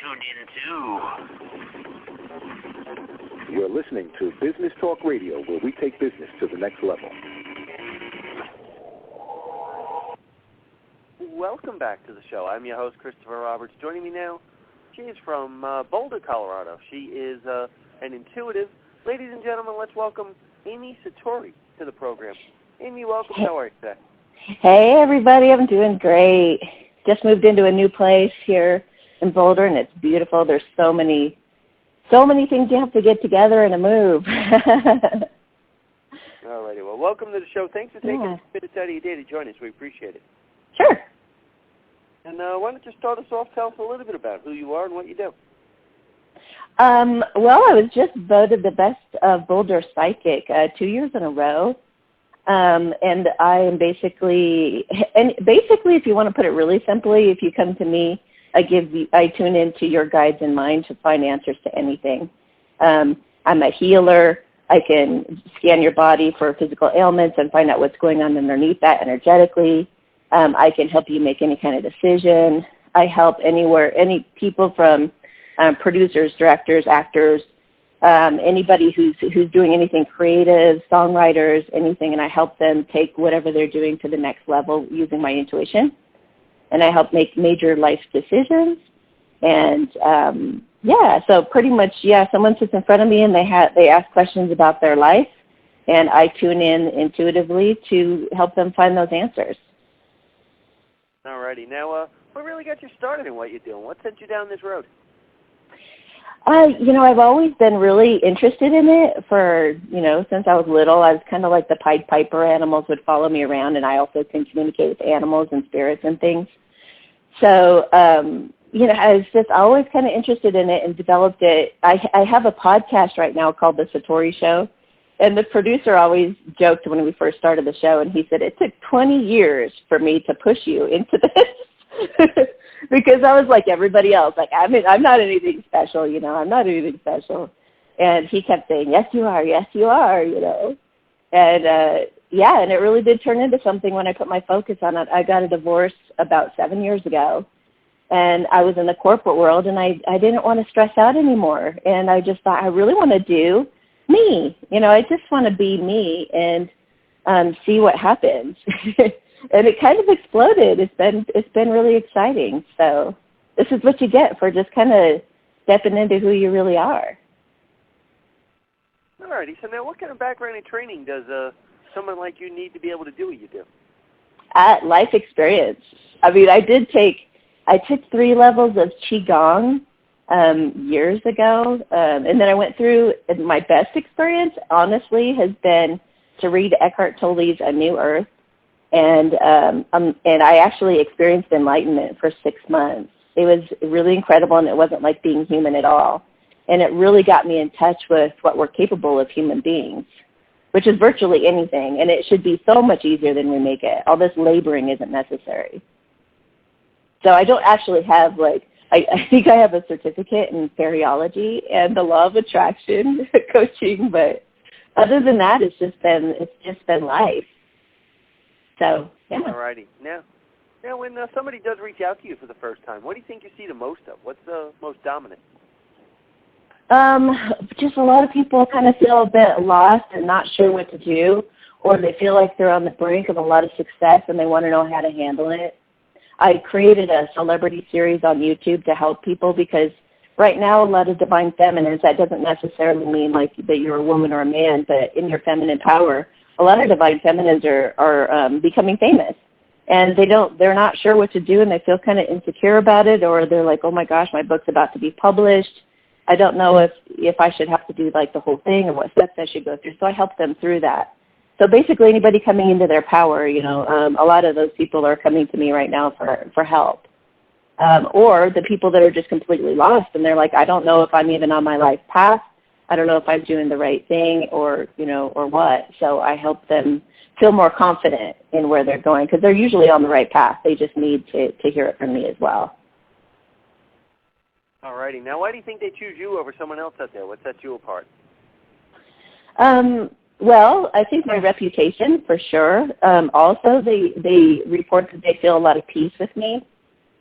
tuned into. You're listening to Business Talk Radio, where we take business to the next level. Welcome back to the show. I'm your host, Christopher Roberts. Joining me now, she is from Boulder, Colorado. She is an intuitive. Ladies and gentlemen, let's welcome Amy Satori to the program. Amy, welcome. How are you today? Hey, everybody. I'm doing great. Just moved into a new place here in Boulder, and it's beautiful. There's so many things you have to get together in a move. All righty. Well, welcome to the show. Thanks for taking a minute out of your day to join us. We appreciate it. Sure. And why don't you start us off? Tell us a little bit about who you are and what you do. Well, I was just voted the best Boulder psychic 2 years in a row. And I am basically, if you want to put it really simply, if you come to me, I tune into your guides and mind to find answers to anything. I'm a healer. I can scan your body for physical ailments and find out what's going on underneath that energetically. I can help you make any kind of decision. I help any people from producers, directors, actors, anybody who's doing anything creative, songwriters, anything, and I help them take whatever they're doing to the next level using my intuition. And I help make major life decisions. And so pretty much, someone sits in front of me and they ask questions about their life, and I tune in intuitively to help them find those answers. All righty. Now, what really got you started in what you're doing? What sent you down this road? I've always been really interested in it since I was little. I was kind of like the Pied Piper. Animals would follow me around, and I also can communicate with animals and spirits and things. So, I was just always kind of interested in it and developed it. I have a podcast right now called The SATORI Show, and the producer always joked when we first started the show, and he said, it took 20 years for me to push you into this. Because I was like everybody else. Like, I'm not anything special, I'm not anything special. And he kept saying, yes, you are, And, and it really did turn into something when I put my focus on it. I got a divorce about 7 years ago. And I was in the corporate world, and I didn't want to stress out anymore. And I just thought, I really want to do me. I just want to be me and see what happens. And it kind of exploded. It's been really exciting. So this is what you get for just kind of stepping into who you really are. All righty. So now what kind of background and training does someone like you need to be able to do what you do? Life experience. I mean, I took 3 levels of Qigong years ago. And then I went through, my best experience, honestly, has been to read Eckhart Tolle's A New Earth. And I actually experienced enlightenment for 6 months. It was really incredible, and it wasn't like being human at all. And it really got me in touch with what we're capable of human beings, which is virtually anything. And it should be so much easier than we make it. All this laboring isn't necessary. So I don't actually have, I think I have a certificate in fairyology and the law of attraction coaching, but other than that, it's just been life. So, yeah. All righty. Now when somebody does reach out to you for the first time, what do you think you see the most of? What's the most dominant? Just a lot of people kind of feel a bit lost and not sure what to do, or they feel like they're on the brink of a lot of success and they want to know how to handle it. I created a celebrity series on YouTube to help people because right now a lot of divine feminines, that doesn't necessarily mean like that you're a woman or a man, but in your feminine power, a lot of divine feminines are becoming famous, and they're not sure what to do, and they feel kind of insecure about it, or they're like, oh my gosh, my book's about to be published. I don't know if I should have to do like the whole thing or what steps I should go through. So I help them through that. So basically anybody coming into their power, a lot of those people are coming to me right now for help. Or the people that are just completely lost, and they're like, I don't know if I'm even on my life path. I don't know if I'm doing the right thing or what. So I help them feel more confident in where they're going because they're usually on the right path. They just need to hear it from me as well. All righty. Now, why do you think they choose you over someone else out there? What sets you apart? Well, I think my reputation, for sure. Also, they report that they feel a lot of peace with me.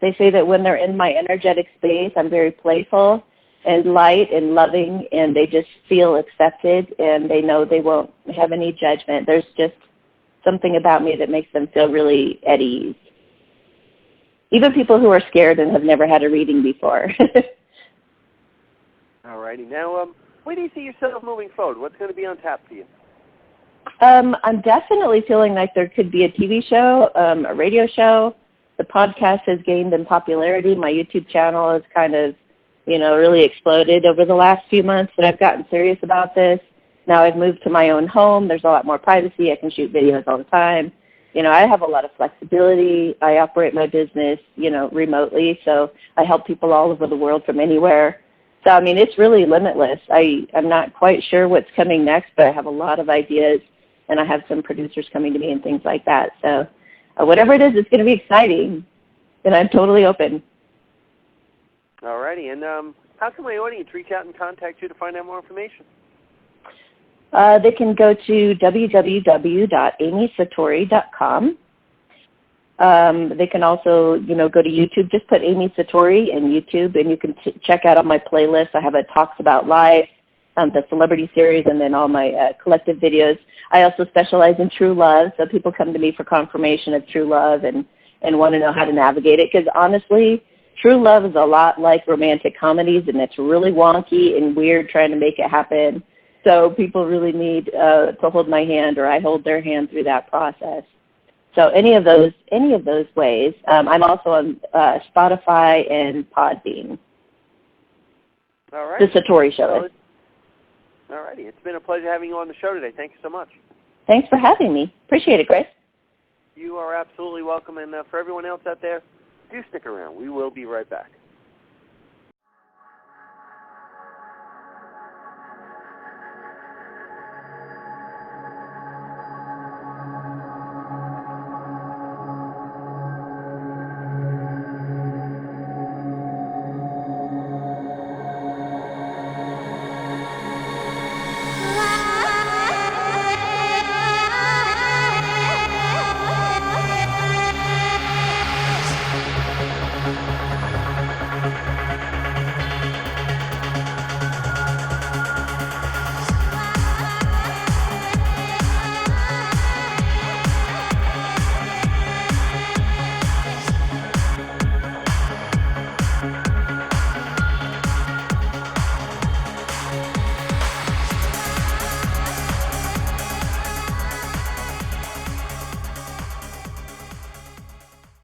They say that when they're in my energetic space, I'm very playful and light and loving, and they just feel accepted, and they know they won't have any judgment. There's just something about me that makes them feel really at ease. Even people who are scared and have never had a reading before. All righty. Now, where do you see yourself moving forward? What's going to be on tap for you? I'm definitely feeling like there could be a TV show, a radio show. The podcast has gained in popularity. My YouTube channel has kind of, really exploded over the last few months that I've gotten serious about this. Now I've moved to my own home. There's a lot more privacy. I can shoot videos all the time. I have a lot of flexibility. I operate my business, remotely, so I help people all over the world from anywhere. So, it's really limitless. I'm not quite sure what's coming next, but I have a lot of ideas, and I have some producers coming to me and things like that. So whatever it is, it's going to be exciting, and I'm totally open. All righty. And how can my audience reach out and contact you to find out more information? They can go to www.amysatori.com. They can also, go to YouTube. Just put Amy Satori in YouTube, and you can check out all my playlists. I have a Talks About Life, the celebrity series, and then all my collective videos. I also specialize in true love, so people come to me for confirmation of true love and want to know how to navigate it. Because honestly, true love is a lot like romantic comedies, and it's really wonky and weird trying to make it happen. So people really need to hold my hand, or I hold their hand through that process. So any of those ways. I'm also on Spotify and Podbean. All right. The Satori Show. Well, all righty. It's been a pleasure having you on the show today. Thank you so much. Thanks for having me. Appreciate it, Chris. You are absolutely welcome. And for everyone else out there, do stick around. We will be right back.